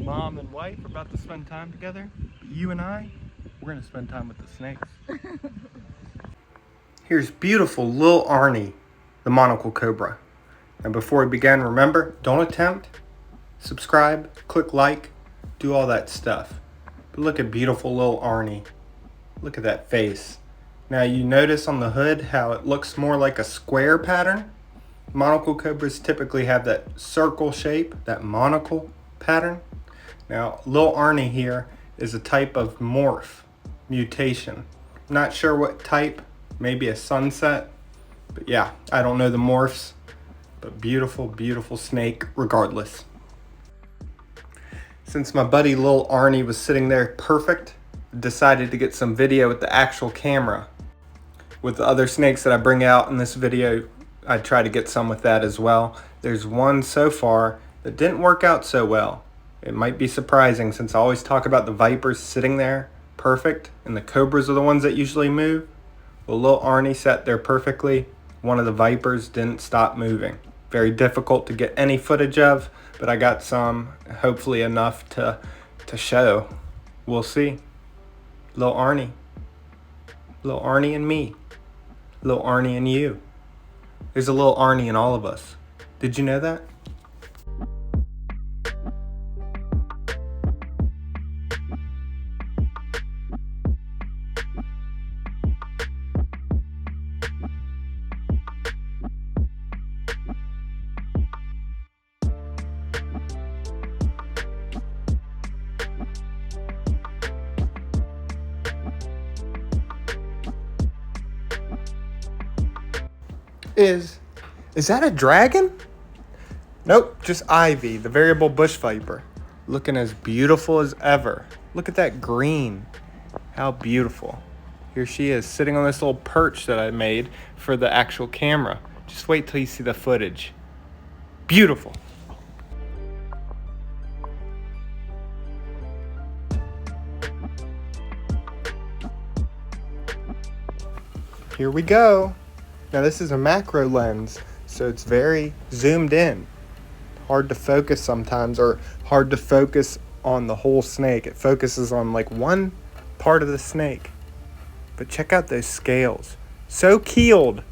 mom and wife are about to spend time together. But you and I, we're gonna spend time with the snakes. Here's beautiful little Arnie, the monocle cobra. And before we begin, remember, don't attempt, subscribe, click like, do all that stuff. But look at beautiful little Arnie. Look at that face. Now you notice on the hood how it looks more like a square pattern. Monocle cobras typically have that circle shape, that monocle pattern. Now little Arnie here is a type of morph mutation. Not sure what type, maybe a sunset. But yeah, I don't know the morphs. But beautiful, beautiful snake regardless. Since my buddy Lil Arnie was sitting there perfect, I decided to get some video with the actual camera. With the other snakes that I bring out in this video, I try to get some with that as well. There's one so far that didn't work out so well. It might be surprising since I always talk about the vipers sitting there perfect and the cobras are the ones that usually move. Well, Lil Arnie sat there perfectly. One of the vipers didn't stop moving. Very difficult to get any footage of, but I got some, hopefully enough to show. We'll see. Lil Arnie. Lil Arnie and me. Lil Arnie and you. There's a little Arnie in all of us. Did you know that? Is that a dragon? Nope, just Ivy, the variable bush viper. Looking as beautiful as ever. Look at that green. How beautiful. Here she is, sitting on this little perch that I made for the actual camera. Just wait till you see the footage. Beautiful. Here we go. Now this is a macro lens, so it's very zoomed in. Hard to focus sometimes, or hard to focus on the whole snake. It focuses on like one part of the snake. But check out those scales. So keeled.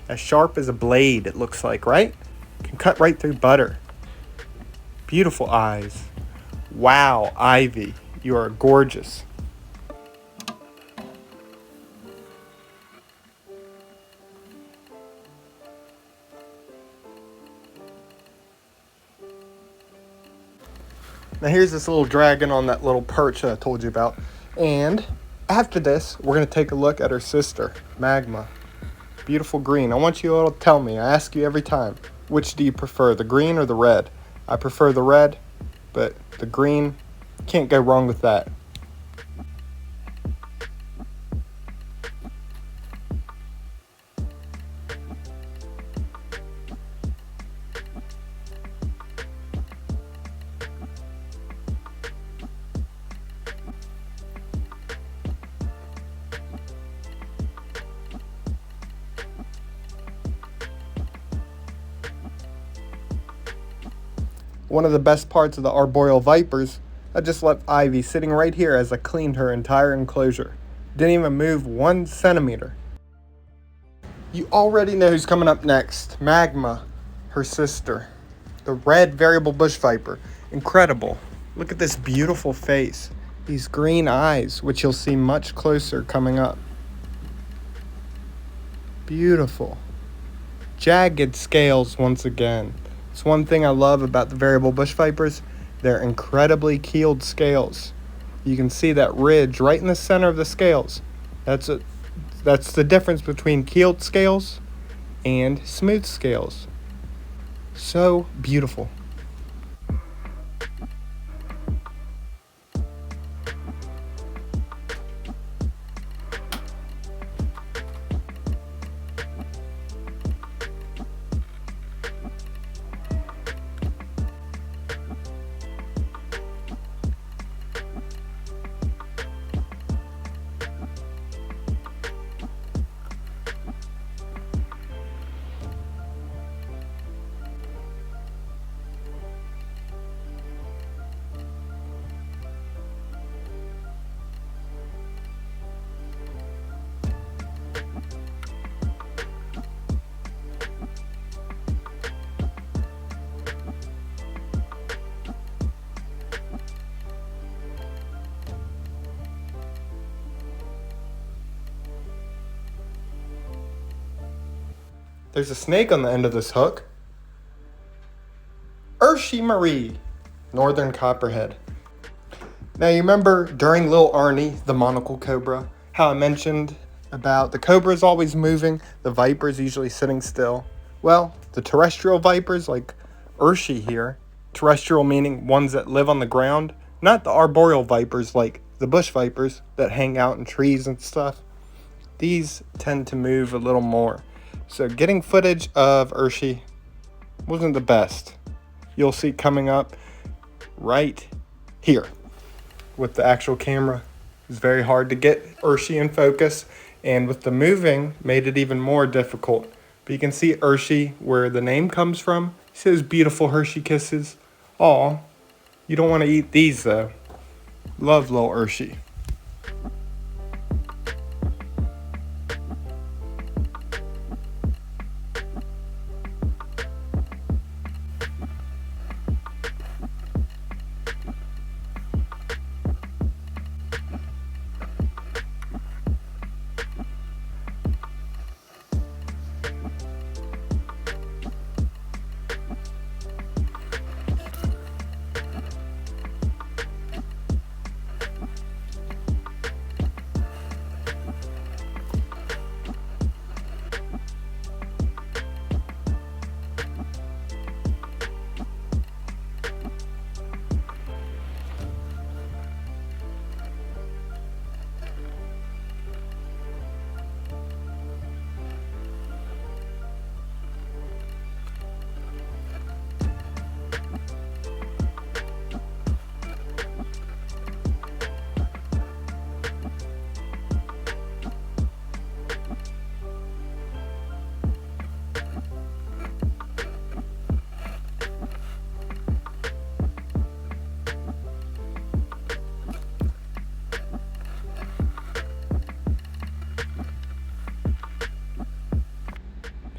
As sharp as a blade, it looks like, right? Can cut right through butter. Beautiful eyes. Wow, Ivy, you are gorgeous. Now here's this little dragon on that little perch that I told you about. And after this, we're going to take a look at her sister, Magma. Beautiful green. I want you all to tell me, I ask you every time, which do you prefer, the green or the red? I prefer the red, but the green, can't go wrong with that. One of the best parts of the arboreal vipers, I just left Ivy sitting right here as I cleaned her entire enclosure. Didn't even move 1 centimeter. You already know who's coming up next. Magma, her sister. The red variable bush viper. Incredible. Look at this beautiful face. These green eyes, which you'll see much closer coming up. Beautiful. Jagged scales once again. It's one thing I love about the variable bush vipers. They're incredibly keeled scales. You can see that ridge right in the center of the scales. That's the difference between keeled scales and smooth scales. So beautiful. There's a snake on the end of this hook. Hershey Marie, northern copperhead. Now you remember during Lil Arnie, the monocle cobra, how I mentioned about the cobras always moving, the vipers usually sitting still. Well, the terrestrial vipers like Hershey here, terrestrial meaning ones that live on the ground, not the arboreal vipers like the bush vipers that hang out in trees and stuff. These tend to move a little more. So getting footage of Hershey wasn't the best. You'll see coming up right here with the actual camera. It's very hard to get Hershey in focus, and with the moving made it even more difficult. But you can see Hershey where the name comes from. See those beautiful Hershey kisses? Aw, you don't want to eat these though. Love little Hershey.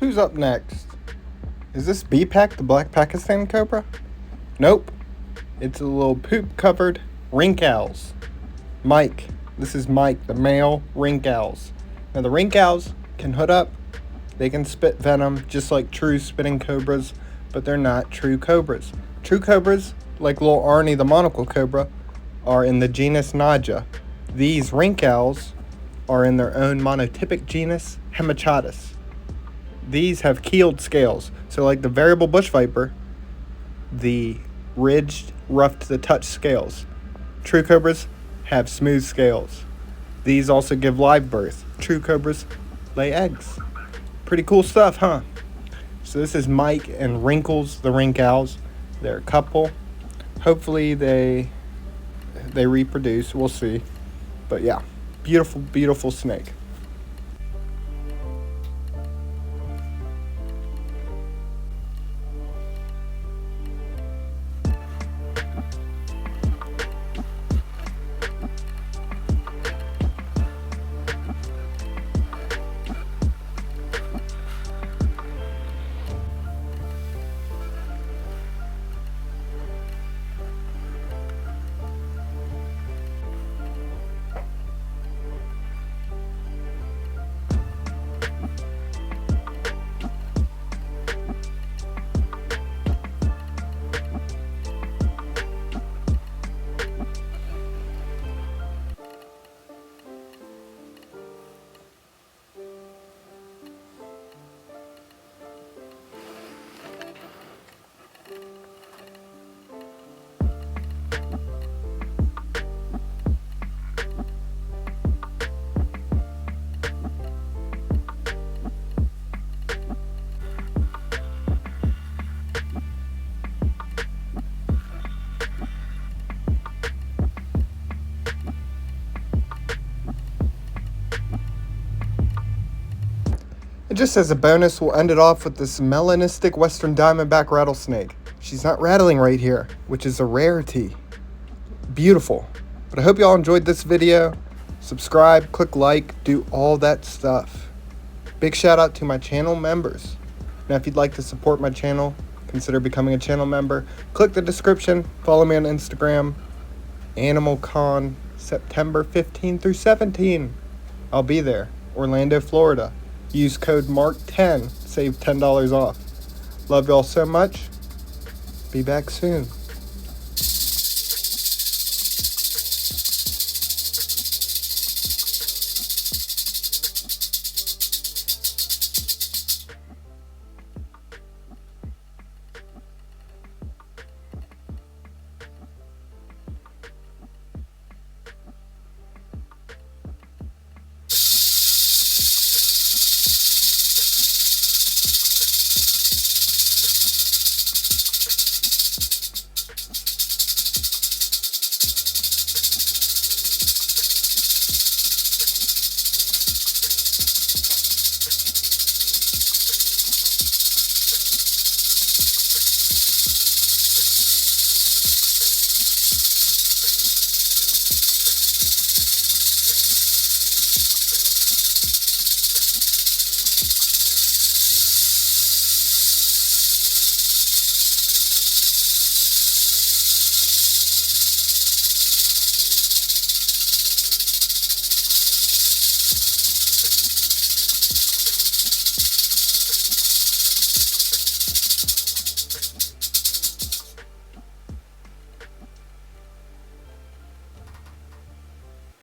Who's up next? Is this B-Pack, the black Pakistan cobra? Nope. It's a little poop-covered rinkhals. Mike. This is Mike, the male rinkhals. Now the rinkhals can hood up. They can spit venom just like true spitting cobras, but they're not true cobras. True cobras, like little Arnie the monocle cobra, are in the genus Naja. These rinkhals are in their own monotypic genus Hemachatus. These have keeled scales. So like the variable bush viper, the ridged, rough to the touch scales. True cobras have smooth scales. These also give live birth. True cobras lay eggs. Pretty cool stuff, huh? So this is Mike and Wrinkles, the rinkhals. They're a couple. Hopefully they reproduce. We'll see. But yeah, beautiful, beautiful snake. And just as a bonus, we'll end it off with this melanistic western diamondback rattlesnake. She's not rattling right here, which is a rarity. Beautiful. But I hope you all enjoyed this video. Subscribe, click like, do all that stuff. Big shout out to my channel members. Now if you'd like to support my channel, consider becoming a channel member. Click the description, follow me on Instagram. Animal Con, September 15 through 17. I'll be there. Orlando, Florida. Use code MARK10, save $10 off. Love y'all so much. Be back soon.